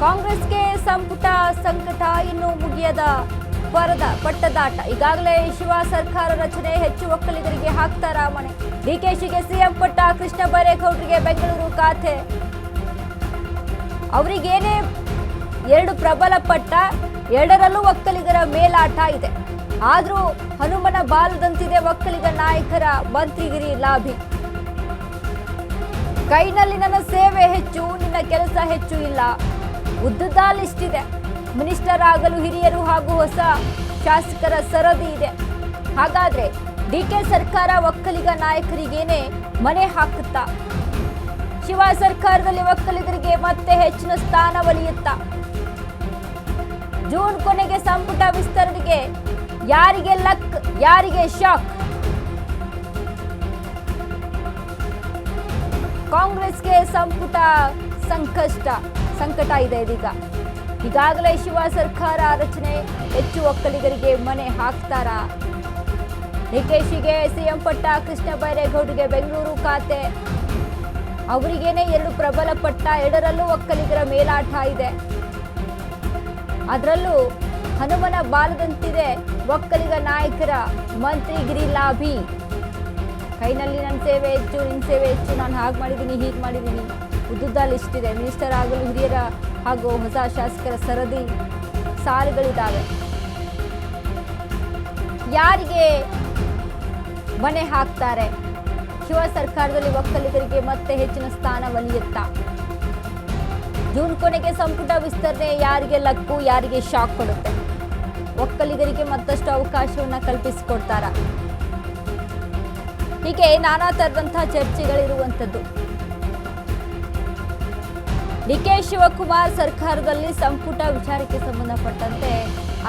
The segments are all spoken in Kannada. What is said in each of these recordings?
ಕಾಂಗ್ರೆಸ್ಗೆ ಸಂಪುಟ ಸಂಕಟ ಇನ್ನೂ ಮುಗಿಯದ ಪಟ್ಟದಾಟ. ಈಗಾಗಲೇ ಶಿವ ಸರ್ಕಾರ ರಚನೆ ಹೆಚ್ಚು ಒಕ್ಕಲಿಗರಿಗೆ ಹಾಕ್ತಾರ ಮಣೆ. ಡಿಕೆಶಿಗೆ ಸಿಎಂ ಪಟ್ಟ, ಕೃಷ್ಣ ಬೈರೇಗೌಡರಿಗೆ ಬೆಂಗಳೂರು ಖಾತೆ. ಅವರಿಗೇನೇ 2 ಪ್ರಬಲ ಪಟ್ಟ, 2ರಲ್ಲೂ ಒಕ್ಕಲಿಗರ ಮೇಲಾಟ ಇದೆ. ಆದರೂ ಹನುಮನ ಬಾಲದಂತಿದೆ ಒಕ್ಕಲಿಗ ನಾಯಕರ ಮಂತ್ರಿಗಿರಿ ಲಾಭಿ. ಕೈನಲ್ಲಿ ನನ್ನ ಸೇವೆ ಹೆಚ್ಚು, ನಿನ್ನ ಕೆಲಸ ಹೆಚ್ಚು ಇಲ್ಲ. ಉದ್ದದ ಲಿಸ್ಟ್ ಇದೆ. ಮಿನಿಸ್ಟರ್ ಆಗಲು ಹಿರಿಯರು ಹಾಗೂ ಹೊಸ ಶಾಸಕರ ಸರದಿ ಇದೆ. ಹಾಗಾದ್ರೆ ಡಿಕೆ ಸರ್ಕಾರ ಒಕ್ಕಲಿಗ ನಾಯಕರಿಗೇನೆ ಮನೆ ಹಾಕುತ್ತಾ? ಶಿವ ಸರ್ಕಾರದಲ್ಲಿ ಒಕ್ಕಲಿಗರಿಗೆ ಮತ್ತೆ ಹೆಚ್ಚಿನ ಸ್ಥಾನ ಒಲಿಯುತ್ತಾ? ಜೂನ್ ಕೊನೆಗೆ ಸಂಪುಟ ವಿಸ್ತರಣೆಗೆ ಯಾರಿಗೆ ಲಕ್, ಯಾರಿಗೆ ಶಾಕ್? ಕಾಂಗ್ರೆಸ್ಗೆ ಸಂಪುಟ ಸಂಕಟ ಇದೆ ಇದೀಗ. ಈಗಾಗಲೇ ಶಿವ ಸರ್ಕಾರ ರಚನೆ ಹೆಚ್ಚು ಒಕ್ಕಲಿಗರಿಗೆ ಮನೆ ಹಾಕ್ತಾರ? ಡಿಕೆಶಿಗೆ ಸಿಎಂ ಪಟ್ಟ, ಕೃಷ್ಣ ಬೈರೇಗೌಡರಿಗೆ ಬೆಂಗಳೂರು ಖಾತೆ. ಅವರಿಗೇನೆ 2 ಪ್ರಬಲ ಪಟ್ಟ, 2ರಲ್ಲೂ ಒಕ್ಕಲಿಗರ ಮೇಲಾಟ ಇದೆ. ಅದರಲ್ಲೂ ಹನುಮನ ಬಾಲದಂತಿದೆ ಒಕ್ಕಲಿಗ ನಾಯಕರ ಮಂತ್ರಿಗಿರಿ ಲಾಭಿ. ಕೈನಲ್ಲಿ ನನ್ನ ಸೇವೆ ಹೆಚ್ಚು, ನಿನ್ನ ಸೇವೆ ಹೆಚ್ಚು, ನಾನು ಹಾಗೆ ಮಾಡಿದ್ದೀನಿ, ಹೀಗೆ ಮಾಡಿದ್ದೀನಿ. ಉದ್ದುದ್ದ ಲಿಸ್ಟ್ ಇದೆ. ಮಿನಿಸ್ಟರ್ ಆಗಲು ಹಿರಿಯರ ಹಾಗೂ ಹೊಸ ಶಾಸಕರ ಸರದಿ ಸಾಲುಗಳಿದ್ದಾವೆ. ಯಾರಿಗೆ ಮನೆ ಹಾಕ್ತಾರೆ? ಶಿವ ಸರ್ಕಾರದಲ್ಲಿ ಒಕ್ಕಲಿಗರಿಗೆ ಮತ್ತೆ ಹೆಚ್ಚಿನ ಸ್ಥಾನ ಒಲಿಯುತ್ತಾ? ಜೂನ್ ಕೊನೆಗೆ ಸಂಪುಟ ವಿಸ್ತರಣೆ ಯಾರಿಗೆ ಲಕ್ಕು, ಯಾರಿಗೆ ಶಾಕ್ ಕೊಡುತ್ತೆ? ಒಕ್ಕಲಿಗರಿಗೆ ಮತ್ತಷ್ಟು ಅವಕಾಶವನ್ನ ಕಲ್ಪಿಸಿಕೊಡ್ತಾರ? ಹೀಗೆ ನಾನಾ ತರದಂತಹ ಚರ್ಚೆಗಳಿರುವಂಥದ್ದು. ಡಿಕೆ ಶಿವಕುಮಾರ್ ಸರ್ಕಾರದಲ್ಲಿ ಸಂಪುಟ ವಿಚಾರಕ್ಕೆ ಸಂಬಂಧಪಟ್ಟಂತೆ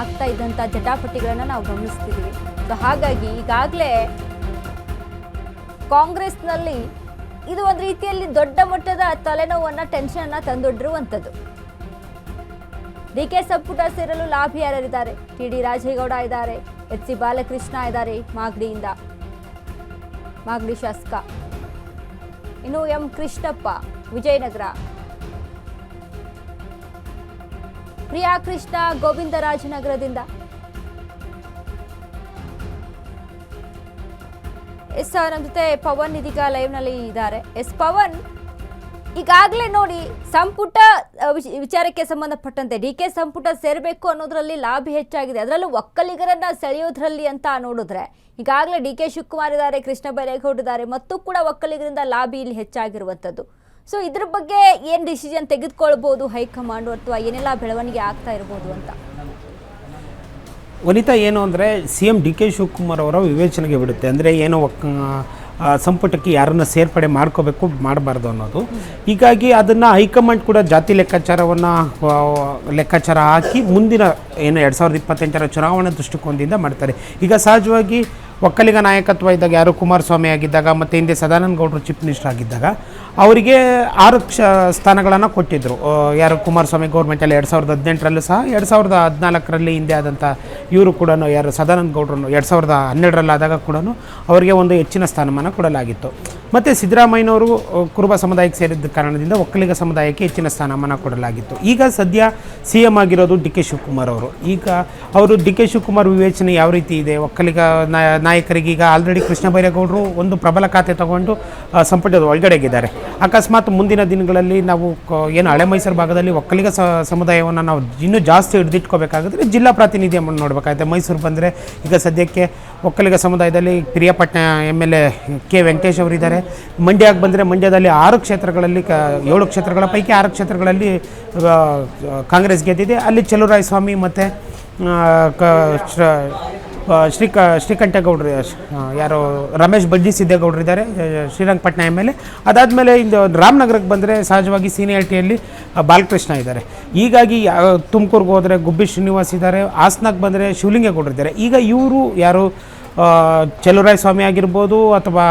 ಆಗ್ತಾ ಇದ್ದಂಥ ಜಟಾಪಟಿಗಳನ್ನು ನಾವು ಗಮನಿಸ್ತಿದ್ದೀವಿ. ಸೊ ಹಾಗಾಗಿ ಈಗಾಗಲೇ ಕಾಂಗ್ರೆಸ್ನಲ್ಲಿ ಇದು ಒಂದು ರೀತಿಯಲ್ಲಿ ದೊಡ್ಡ ಮಟ್ಟದ ತಲೆನೋವನ್ನು, ಟೆನ್ಷನ್ ತಂದೊಡ್ಡಿರುವಂಥದ್ದು. ಡಿಕೆ ಸಂಪುಟ ಸೇರಲು ಲಾಭಿ ಯಾರಿದ್ದಾರೆ? ಟಿ.ಡಿ. ರಾಜೇಗೌಡ ಇದ್ದಾರೆ, ಎಚ್.ಸಿ. ಬಾಲಕೃಷ್ಣ ಇದ್ದಾರೆ ಮಾಗಡಿಯಿಂದ, ಮಾಗಡಿ ಶಾಸಕ. ಇನ್ನು ಎಂ ಕೃಷ್ಣಪ್ಪ ವಿಜಯನಗರ, ಪ್ರಿಯಾ ಕೃಷ್ಣ ಗೋವಿಂದರಾಜನಗರದಿಂದ. ನಮ್ಮ ಜೊತೆ ಪವನ್ ಇದೀಗ ಲೈವ್ ನಲ್ಲಿ ಇದ್ದಾರೆ. ಪವನ್, ಈಗಾಗಲೇ ನೋಡಿ ಸಂಪುಟ ವಿಚಾರಕ್ಕೆ ಸಂಬಂಧಪಟ್ಟಂತೆ ಡಿಕೆ ಸಂಪುಟ ಸೇರಬೇಕು ಅನ್ನೋದ್ರಲ್ಲಿ ಲಾಭಿ ಹೆಚ್ಚಾಗಿದೆ. ಅದರಲ್ಲೂ ಒಕ್ಕಲಿಗರನ್ನ ಸೆಳೆಯೋದ್ರಲ್ಲಿ ಅಂತ ನೋಡಿದ್ರೆ ಈಗಾಗಲೇ ಡಿಕೆ ಶಿವಕುಮಾರ್ ಇದ್ದಾರೆ, ಕೃಷ್ಣ ಬೈರೇಗೌಡ ಇದ್ದಾರೆ, ಮತ್ತು ಕೂಡ ಒಕ್ಕಲಿಗರಿಂದ ಲಾಭಿ ಇಲ್ಲಿ ಹೆಚ್ಚಾಗಿರುವಂಥದ್ದು. ಸೊ ಇದ್ರ ಬಗ್ಗೆ ಏನು ಡಿಸಿಷನ್ ತೆಗೆದುಕೊಳ್ಬೋದು ಹೈಕಮಾಂಡ್, ಅಥವಾ ಏನೆಲ್ಲ ಬೆಳವಣಿಗೆ ಆಗ್ತಾ ಇರ್ಬೋದು ಅಂತ? ವನಿತಾ, ಏನು ಅಂದರೆ CM ಡಿ.ಕೆ. ಶಿವಕುಮಾರ್ ಅವರ ವಿವೇಚನೆಗೆ ಬಿಡುತ್ತೆ. ಅಂದರೆ ಏನು ಸಂಪುಟಕ್ಕೆ ಯಾರನ್ನು ಸೇರ್ಪಡೆ ಮಾಡ್ಕೋಬೇಕು, ಮಾಡಬಾರ್ದು ಅನ್ನೋದು. ಹೀಗಾಗಿ ಅದನ್ನು ಹೈಕಮಾಂಡ್ ಕೂಡ ಜಾತಿ ಲೆಕ್ಕಾಚಾರ ಹಾಕಿ ಮುಂದಿನ ಏನು 2028ರ ಚುನಾವಣಾ ದೃಷ್ಟಿಕೋನದಿಂದ ಮಾಡ್ತಾರೆ. ಈಗ ಸಹಜವಾಗಿ ಒಕ್ಕಲಿಗ ನಾಯಕತ್ವ ಇದ್ದಾಗ, ಯಾರು ಕುಮಾರಸ್ವಾಮಿ ಆಗಿದ್ದಾಗ, ಮತ್ತು ಹಿಂದೆ ಸದಾನಂದ ಗೌಡರು ಚೀಫ್ ಮಿನಿಸ್ಟರ್ ಆಗಿದ್ದಾಗ ಅವರಿಗೆ 6 ಸ್ಥಾನಗಳನ್ನು ಕೊಟ್ಟಿದ್ದರು. ಯಾರು ಕುಮಾರಸ್ವಾಮಿ ಗೌರ್ಮೆಂಟಲ್ಲಿ 2018ರಲ್ಲೂ ಸಹ, 2014ರಲ್ಲಿ ಹಿಂದೆ ಆದಂಥ ಇವರು ಕೂಡ, ಯಾರು ಸದಾನಂದ ಗೌಡರು 2012ರಲ್ಲಾದಾಗ ಕೂಡ ಅವರಿಗೆ ಒಂದು ಹೆಚ್ಚಿನ ಸ್ಥಾನಮಾನ ಕೊಡಲಾಗಿತ್ತು. ಮತ್ತು ಸಿದ್ದರಾಮಯ್ಯನವರು ಕುರುಬ ಸಮುದಾಯಕ್ಕೆ ಸೇರಿದ್ದ ಕಾರಣದಿಂದ ಒಕ್ಕಲಿಗ ಸಮುದಾಯಕ್ಕೆ ಹೆಚ್ಚಿನ ಸ್ಥಾನಮಾನ ಕೊಡಲಾಗಿತ್ತು. ಈಗ ಸದ್ಯ CM ಆಗಿರೋದು ಡಿ.ಕೆ. ಶಿವಕುಮಾರ್ ಅವರು. ಈಗ ಅವರು ಡಿ.ಕೆ. ಶಿವಕುಮಾರ್ ವಿವೇಚನೆ ಯಾವ ರೀತಿ ಇದೆ? ಒಕ್ಕಲಿಗ ನಾಯಕರಿಗೆ ಈಗ ಆಲ್ರೆಡಿ ಕೃಷ್ಣ ಬೈರೇಗೌಡರು ಒಂದು ಪ್ರಬಲ ಖಾತೆ ತಗೊಂಡು ಸಂಪುಟದ ಒಳಗಡೆಗಿದ್ದಾರೆ. ಅಕಸ್ಮಾತ್ ಮುಂದಿನ ದಿನಗಳಲ್ಲಿ ನಾವು ಏನು ಹಳೆ ಮೈಸೂರು ಭಾಗದಲ್ಲಿ ಒಕ್ಕಲಿಗ ಸಮುದಾಯವನ್ನು ನಾವು ಇನ್ನೂ ಜಾಸ್ತಿ ಹಿಡಿದಿಟ್ಕೋಬೇಕಾಗಿದ್ರೆ ಜಿಲ್ಲಾ ಪ್ರಾತಿನಿಧ್ಯವನ್ನು ನೋಡಬೇಕಾಗುತ್ತೆ. ಮೈಸೂರು ಬಂದರೆ ಈಗ ಸದ್ಯಕ್ಕೆ ಒಕ್ಕಲಿಗ ಸಮುದಾಯದಲ್ಲಿ ಪ್ರಿಯಪಟ್ಟಣ MLA ಕೆ ವೆಂಕಟೇಶ್ ಅವರಿದ್ದಾರೆ. ಮಂಡ್ಯಕ್ಕೆ ಬಂದರೆ ಮಂಡ್ಯದಲ್ಲಿ 6 ಕ್ಷೇತ್ರಗಳಲ್ಲಿ 7 ಕ್ಷೇತ್ರಗಳ ಪೈಕಿ 6 ಕ್ಷೇತ್ರಗಳಲ್ಲಿ ಕಾಂಗ್ರೆಸ್ ಗೆದ್ದಿದೆ. ಅಲ್ಲಿ ಚಲುವರಾಯಸ್ವಾಮಿ ಮತ್ತು ಶ್ರೀಕಂಠೇಗೌಡರು, ಯಾರು ರಮೇಶ್ ಬಡ್ಡಿ ಸಿದ್ದೇಗೌಡರು ಇದ್ದಾರೆ, ಶ್ರೀರಂಗಪಟ್ಟಣ MLA. ಅದಾದಮೇಲೆ ಇಂದು ರಾಮನಗರಕ್ಕೆ ಬಂದರೆ ಸಹಜವಾಗಿ ಸೀನಿಯಾರಿಟಿಯಲ್ಲಿ ಬಾಲಕೃಷ್ಣ ಇದ್ದಾರೆ. ಹೀಗಾಗಿ ತುಮಕೂರಿಗೆ ಹೋದರೆ ಗುಬ್ಬಿ ಶ್ರೀನಿವಾಸ್ ಇದ್ದಾರೆ, ಹಾಸನಕ್ಕೆ ಬಂದರೆ ಶಿವಲಿಂಗೇಗೌಡರು ಇದ್ದಾರೆ. ಈಗ ಇವರು ಯಾರು ಚಲುವರಾಯಸ್ವಾಮಿ ಆಗಿರ್ಬೋದು, ಅಥವಾ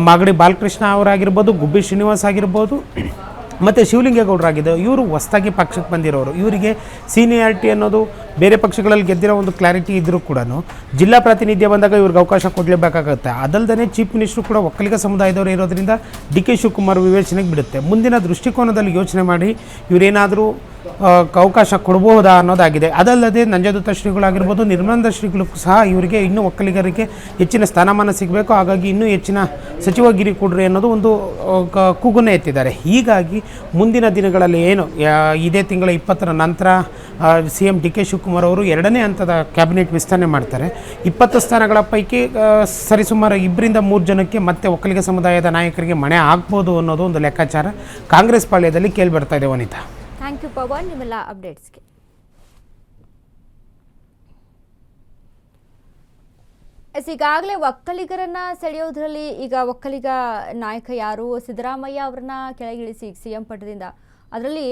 ಮಾಗಡಿ ಬಾಲಕೃಷ್ಣ ಅವರಾಗಿರ್ಬೋದು, ಗುಬ್ಬಿ ಶ್ರೀನಿವಾಸ್ ಆಗಿರ್ಬೋದು, ಮತ್ತು ಶಿವಲಿಂಗೇಗೌಡರಾಗಿದೆ, ಇವರು ಹೊಸದಾಗಿ ಪಕ್ಷಕ್ಕೆ ಬಂದಿರೋರು. ಇವರಿಗೆ ಸೀನಿಯಾರಿಟಿ ಅನ್ನೋದು ಬೇರೆ ಪಕ್ಷಗಳಲ್ಲಿ ಗೆದ್ದಿರೋ ಒಂದು ಕ್ಲಾರಿಟಿ ಇದ್ದರೂ ಕೂಡ ಜಿಲ್ಲಾ ಪ್ರಾತಿನಿಧ್ಯ ಬಂದಾಗ ಇವ್ರಿಗೆ ಅವಕಾಶ ಕೊಡಲೇಬೇಕಾಗುತ್ತೆ. ಅದಲ್ಲದೆ ಚೀಫ್ ಮಿನಿಸ್ಟ್ರು ಕೂಡ ಒಕ್ಕಲಿಗ ಸಮುದಾಯದವರು ಇರೋದ್ರಿಂದ ಡಿ.ಕೆ. ಶಿವಕುಮಾರ್ ವಿವೇಚನೆಗೆ ಬಿಡುತ್ತೆ. ಮುಂದಿನ ದೃಷ್ಟಿಕೋನದಲ್ಲಿ ಯೋಚನೆ ಮಾಡಿ ಇವರೇನಾದರೂ ಅವಕಾಶ ಕೊಡಬಹುದಾ ಅನ್ನೋದಾಗಿದೆ. ಅದಲ್ಲದೆ ನಂಜದೂತ ಶ್ರೀಗಳಾಗಿರ್ಬೋದು, ನಿರ್ಮಲಾನಂದ ಶ್ರೀಗಳು ಸಹ ಇವರಿಗೆ ಇನ್ನೂ ಒಕ್ಕಲಿಗರಿಗೆ ಹೆಚ್ಚಿನ ಸ್ಥಾನಮಾನ ಸಿಗಬೇಕು, ಹಾಗಾಗಿ ಇನ್ನೂ ಹೆಚ್ಚಿನ ಸಚಿವಗಿರಿ ಕೊಡ್ರಿ ಅನ್ನೋದು ಒಂದು ಕೂಗನ್ನೇ ಎತ್ತಿದ್ದಾರೆ. ಹೀಗಾಗಿ ಮುಂದಿನ ದಿನಗಳಲ್ಲಿ ಏನು ಇದೇ ತಿಂಗಳ 20ರ ನಂತರ CM DK ಶಿವಕುಮಾರ್ ಅವರು 2ನೇ ಹಂತದ ಕ್ಯಾಬಿನೆಟ್ ವಿಸ್ತರಣೆ ಮಾಡ್ತಾರೆ. 20 ಸ್ಥಾನಗಳ ಪೈಕಿ ಸರಿಸುಮಾರು 2ರಿಂದ 3 ಜನಕ್ಕೆ ಮತ್ತೆ ಒಕ್ಕಲಿಗ ಸಮುದಾಯದ ನಾಯಕರಿಗೆ ಮಣೆ ಆಗ್ಬೋದು ಅನ್ನೋದು ಒಂದು ಲೆಕ್ಕಾಚಾರ ಕಾಂಗ್ರೆಸ್ ಪಾಳ್ಯದಲ್ಲಿ ಕೇಳಿಬರ್ತಾ ಇದೆ. ವನಿತಾ, ಥ್ಯಾಂಕ್ ಯು ಪವನ್ ನಿಮ್ಮೆಲ್ಲ ಅಪ್ಡೇಟ್ಸ್ಗೆ. ಈಗಾಗಲೇ ಒಕ್ಕಲಿಗರನ್ನ ಸೆಳೆಯೋದ್ರಲ್ಲಿ ಈಗ ಒಕ್ಕಲಿಗ ನಾಯಕ ಯಾರು ಸಿದ್ದರಾಮಯ್ಯ ಅವರನ್ನ ಕೆಳಗಿಳಿಸಿ CM ಪಟ್ಟದಿಂದ, ಅದರಲ್ಲಿ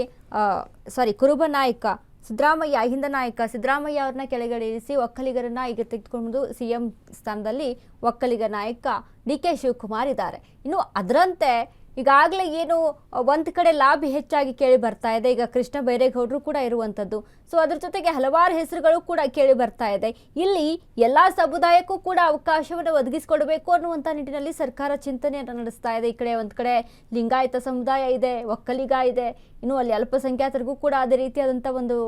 ಕುರುಬ ನಾಯಕ ಸಿದ್ದರಾಮಯ್ಯ, ಹಿಂದ ನಾಯಕ ಸಿದ್ದರಾಮಯ್ಯ ಅವ್ರನ್ನ ಕೆಳಗಿಳಿಸಿ ಒಕ್ಕಲಿಗರನ್ನ ಈಗ ತೆಗೆದುಕೊಂಡು CM ಸ್ಥಾನದಲ್ಲಿ ಒಕ್ಕಲಿಗ ನಾಯಕ DK ಶಿವಕುಮಾರ್ ಇದ್ದಾರೆ. ಇನ್ನು ಅದರಂತೆ ಈಗಾಗಲೇ ಏನು ಒಂದು ಕಡೆ ಲಾಬಿ ಹೆಚ್ಚಾಗಿ ಕೇಳಿ ಬರ್ತಾ ಇದೆ. ಈಗ ಕೃಷ್ಣ ಬೈರೇಗೌಡರು ಕೂಡ ಇರುವಂಥದ್ದು. ಸೊ ಅದ್ರ ಜೊತೆಗೆ ಹಲವಾರು ಹೆಸರುಗಳು ಕೂಡ ಕೇಳಿ ಬರ್ತಾ ಇದೆ. ಇಲ್ಲಿ ಎಲ್ಲ ಸಮುದಾಯಕ್ಕೂ ಕೂಡ ಅವಕಾಶವನ್ನು ಒದಗಿಸಿಕೊಡಬೇಕು ಅನ್ನುವಂಥ ನಿಟ್ಟಿನಲ್ಲಿ ಸರ್ಕಾರ ಚಿಂತನೆಯನ್ನು ನಡೆಸ್ತಾ ಇದೆ. ಈ ಕಡೆ ಒಂದು ಕಡೆ ಲಿಂಗಾಯತ ಸಮುದಾಯ ಇದೆ, ಒಕ್ಕಲಿಗ ಇದೆ, ಇನ್ನು ಅಲ್ಲಿ ಅಲ್ಪಸಂಖ್ಯಾತರಿಗೂ ಕೂಡ ಅದೇ ರೀತಿಯಾದಂಥ ಒಂದು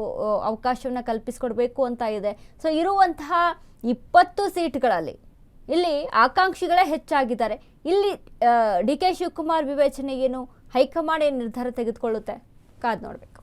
ಅವಕಾಶವನ್ನು ಕಲ್ಪಿಸಿಕೊಡ್ಬೇಕು ಅಂತ ಇದೆ. ಸೊ ಇರುವಂತಹ 20 ಸೀಟ್ಗಳಲ್ಲಿ ಇಲ್ಲಿ ಆಕಾಂಕ್ಷಿಗಳೇ ಹೆಚ್ಚಾಗಿದ್ದಾರೆ. ಇಲ್ಲಿ DK ಶಿವಕುಮಾರ್ ವಿವೇಚನೆ ಏನು, ಹೈಕಮಾಂಡ್ ಏನು ನಿರ್ಧಾರ ತೆಗೆದುಕೊಳ್ಳುತ್ತೆ, ಕಾದು ನೋಡಬೇಕು.